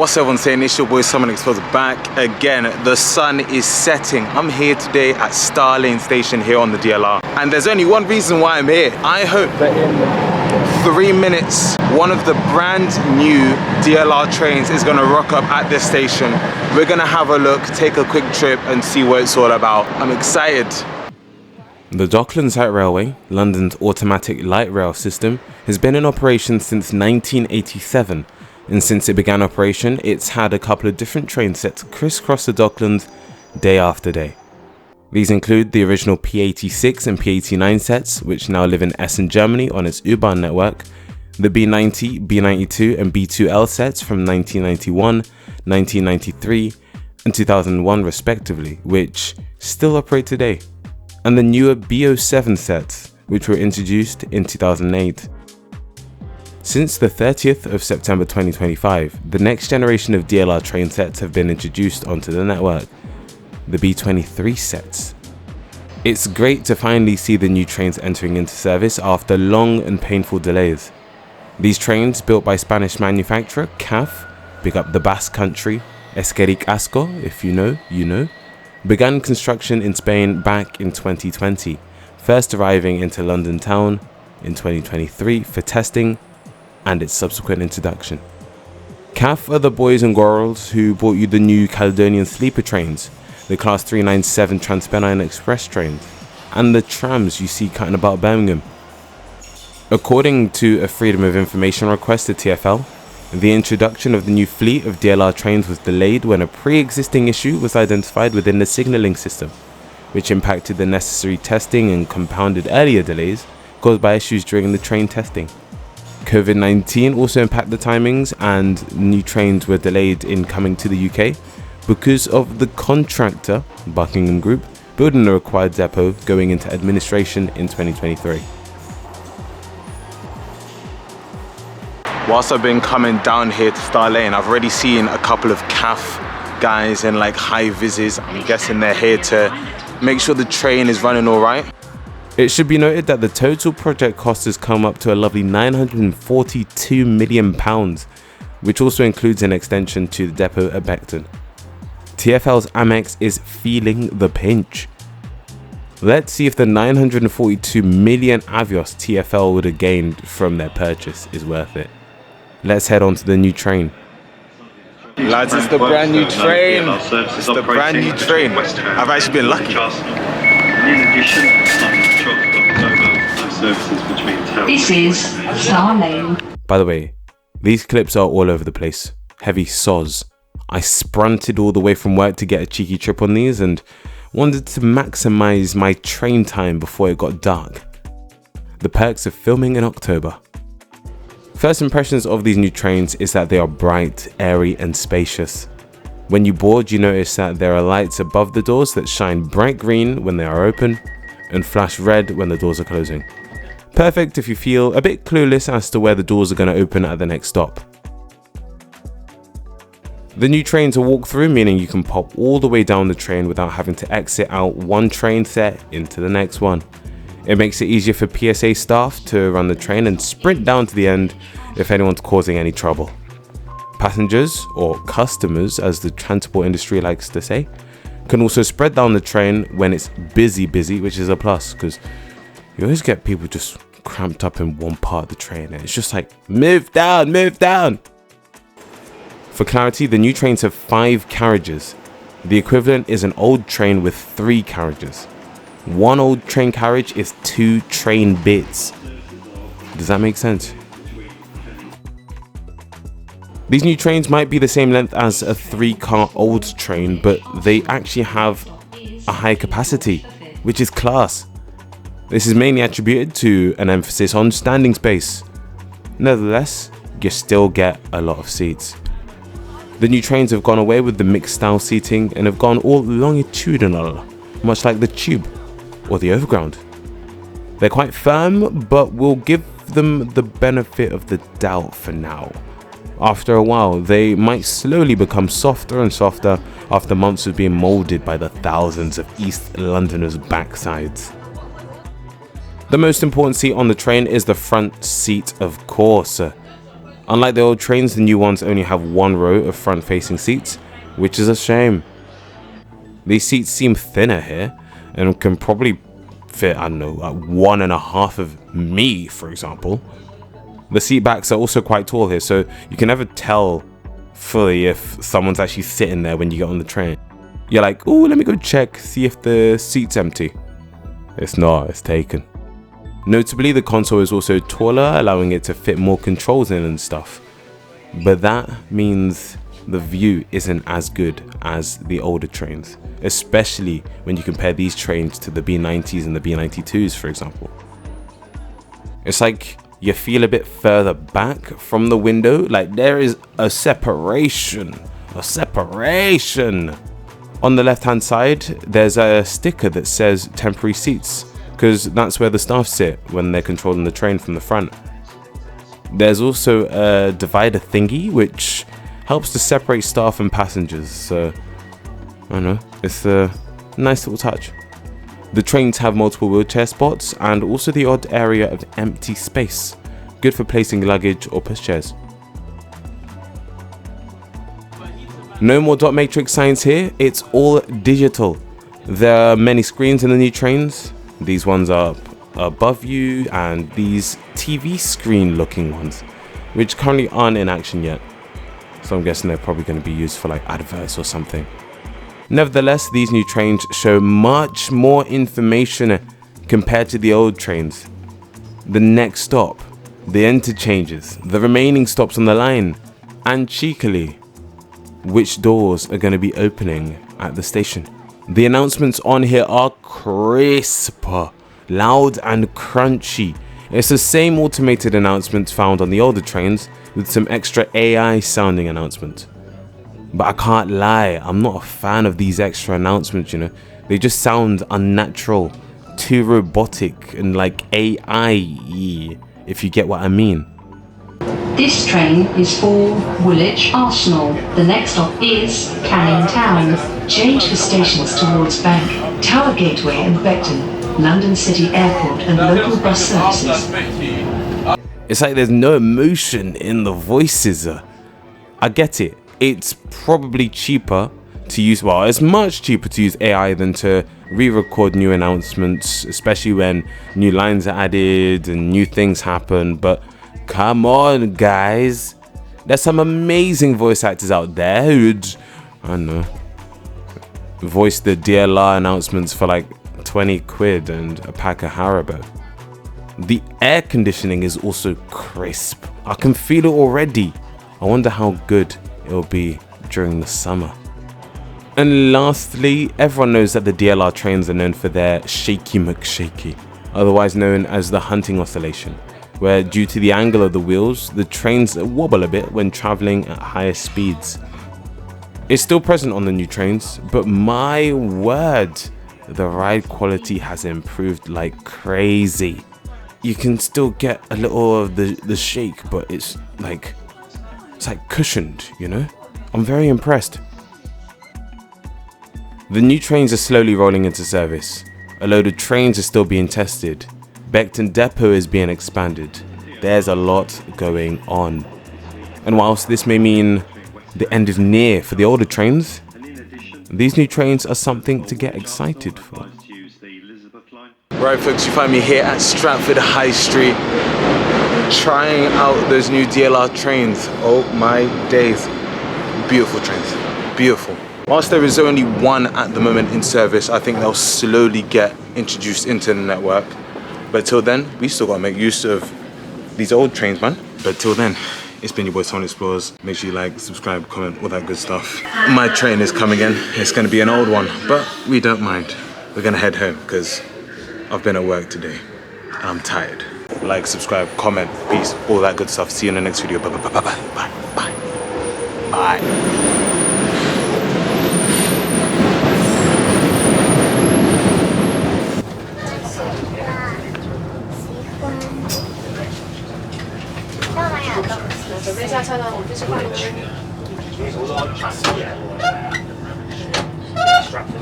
What's everyone saying? It's your boy Someone Exposed back again. The sun is setting. I'm here today at Starlane station here on the DLR, and there's only one reason why I'm here. I hope that in 3 minutes one of the brand new DLR trains is going to rock up at this station. We're going to have a look, take a quick trip and see what it's all about. I'm excited. The Docklands Light Railway, London's automatic light rail system, has been in operation since 1987. And since it began operation, it's had a couple of different train sets crisscross the Docklands day after day. These include the original P86 and P89 sets, which now live in Essen, Germany on its U-Bahn network, the B90, B92 and B2L sets from 1991, 1993 and 2001 respectively, which still operate today, and the newer B07 sets, which were introduced in 2008. Since the 30th of September 2025, the next generation of DLR train sets have been introduced onto the network, the B23 sets. It's great to finally see the new trains entering into service after long and painful delays. These trains, built by Spanish manufacturer CAF, big up the Basque country, Esquerrik Asko, if you know, you know, began construction in Spain back in 2020, first arriving into London town in 2023 for testing and its subsequent introduction. CAF are the boys and girls who brought you the new Caledonian sleeper trains, the Class 397 Transpennine Express trains, and the trams you see cutting about Birmingham. According to a Freedom of Information request to TfL, the introduction of the new fleet of DLR trains was delayed when a pre-existing issue was identified within the signalling system, which impacted the necessary testing and compounded earlier delays caused by issues during the train testing. COVID-19 also impacted the timings, and new trains were delayed in coming to the UK because of the contractor, Buckingham Group, building the required depot going into administration in 2023. Whilst I've been coming down here to Starlane, I've already seen a couple of CAF guys in like high vises. I'm guessing they're here to make sure the train is running all right. It should be noted that the total project cost has come up to a lovely £942 million, which also includes an extension to the depot at Beckton. TfL's Amex is feeling the pinch. Let's see if the 942 million Avios TfL would have gained from their purchase is worth it. Let's head on to the new train. Lads, it's the brand new train. It's the brand new train. I've actually been lucky. In addition, this is Starlane. By the way, these clips are all over the place. Heavy soz. I sprinted all the way from work to get a cheeky trip on these and wanted to maximize my train time before it got dark. The perks of filming in October. First impressions of these new trains is that they are bright, airy and spacious. When you board, you notice that there are lights above the doors that shine bright green when they are open and flash red when the doors are closing. Perfect if you feel a bit clueless as to where the doors are going to open at the next stop. The new trains are walk through, meaning you can pop all the way down the train without having to exit out one train set into the next one. It makes it easier for PSA staff to run the train and sprint down to the end if anyone's causing any trouble. Passengers, or customers as the transport industry likes to say, can also spread down the train when it's busy, which is a plus because you always get people just cramped up in one part of the train and it's just like, move down, move down. For clarity, the new trains have 5 carriages. The equivalent is an old train with 3 carriages. One old train carriage is 2 train bits. Does that make sense? These new trains might be the same length as a 3-car old train, but they actually have a high capacity, which is class. This is mainly attributed to an emphasis on standing space. Nevertheless, you still get a lot of seats. The new trains have gone away with the mixed style seating and have gone all longitudinal, much like the tube or the overground. They're quite firm, but we'll give them the benefit of the doubt for now. After a while, they might slowly become softer and softer after months of being moulded by the thousands of East Londoners' backsides. The most important seat on the train is the front seat, of course. Unlike the old trains, the new ones only have one row of front-facing seats, which is a shame. These seats seem thinner here and can probably fit, I don't know, like 1.5 of me, for example. The seat backs are also quite tall here, so you can never tell fully if someone's actually sitting there when you get on the train. You're like, oh, let me go check, see if the seat's empty. It's not, it's taken. Notably, the console is also taller, allowing it to fit more controls in and stuff. But that means the view isn't as good as the older trains, especially when you compare these trains to the B90s and the B92s, for example. It's like you feel a bit further back from the window, like there is a separation. On the left hand side, there's a sticker that says temporary seats, because that's where the staff sit when they're controlling the train from the front. There's also a divider thingy which helps to separate staff and passengers, so I don't know, it's a nice little touch. The trains have multiple wheelchair spots and also the odd area of empty space, good for placing luggage or pushchairs. No more dot matrix signs here, it's all digital. There are many screens in the new trains. These ones are above you and these TV screen looking ones, which currently aren't in action yet. So I'm guessing they're probably going to be used for like adverts or something. Nevertheless, these new trains show much more information compared to the old trains. The next stop, the interchanges, the remaining stops on the line, and cheekily, which doors are going to be opening at the station. The announcements on here are crisp, loud and crunchy. It's the same automated announcements found on the older trains with some extra AI sounding announcements. But I can't lie, I'm not a fan of these extra announcements, you know. They just sound unnatural, too robotic and like AI-y, if you get what I mean. This train is for Woolwich Arsenal. The next stop is Canning Town. Change the stations towards Bank, Tower Gateway and Beckton, London City Airport and local bus services. It's like there's no emotion in the voices. I get it. It's probably cheaper to use, well, it's much cheaper to use AI than to re-record new announcements, especially when new lines are added and new things happen. But come on, guys. There's some amazing voice actors out there who'd, I don't know, voice the DLR announcements for like 20 quid and a pack of Haribo. The air conditioning is also crisp. I can feel it already. I wonder how good it'll be during the summer. And lastly, everyone knows that the DLR trains are known for their shaky McShaky, otherwise known as the hunting oscillation, where due to the angle of the wheels, the trains wobble a bit when traveling at higher speeds. It's still present on the new trains, but my word, the ride quality has improved like crazy. You can still get a little of the shake, but it's like cushioned, you know? I'm very impressed. The new trains are slowly rolling into service. A load of trains are still being tested. Beckton Depot is being expanded. There's a lot going on. And whilst this may mean the end is near for the older trains, these new trains are something to get excited for. Right folks, you find me here at Stratford High Street trying out those new DLR trains. Oh my days. Beautiful trains, beautiful. Whilst there is only one at the moment in service, I think they'll slowly get introduced into the network. But till then, we still gotta make use of these old trains, man. But till then, it's been your boy Someone Explores. Make sure you like, subscribe, comment, all that good stuff. My train is coming in. It's gonna be an old one, but we don't mind. We're gonna head home because I've been at work today and I'm tired. Like, subscribe, comment, peace, all that good stuff. See you in the next video. Bye, bye, bye, bye, bye, bye, bye. Stratford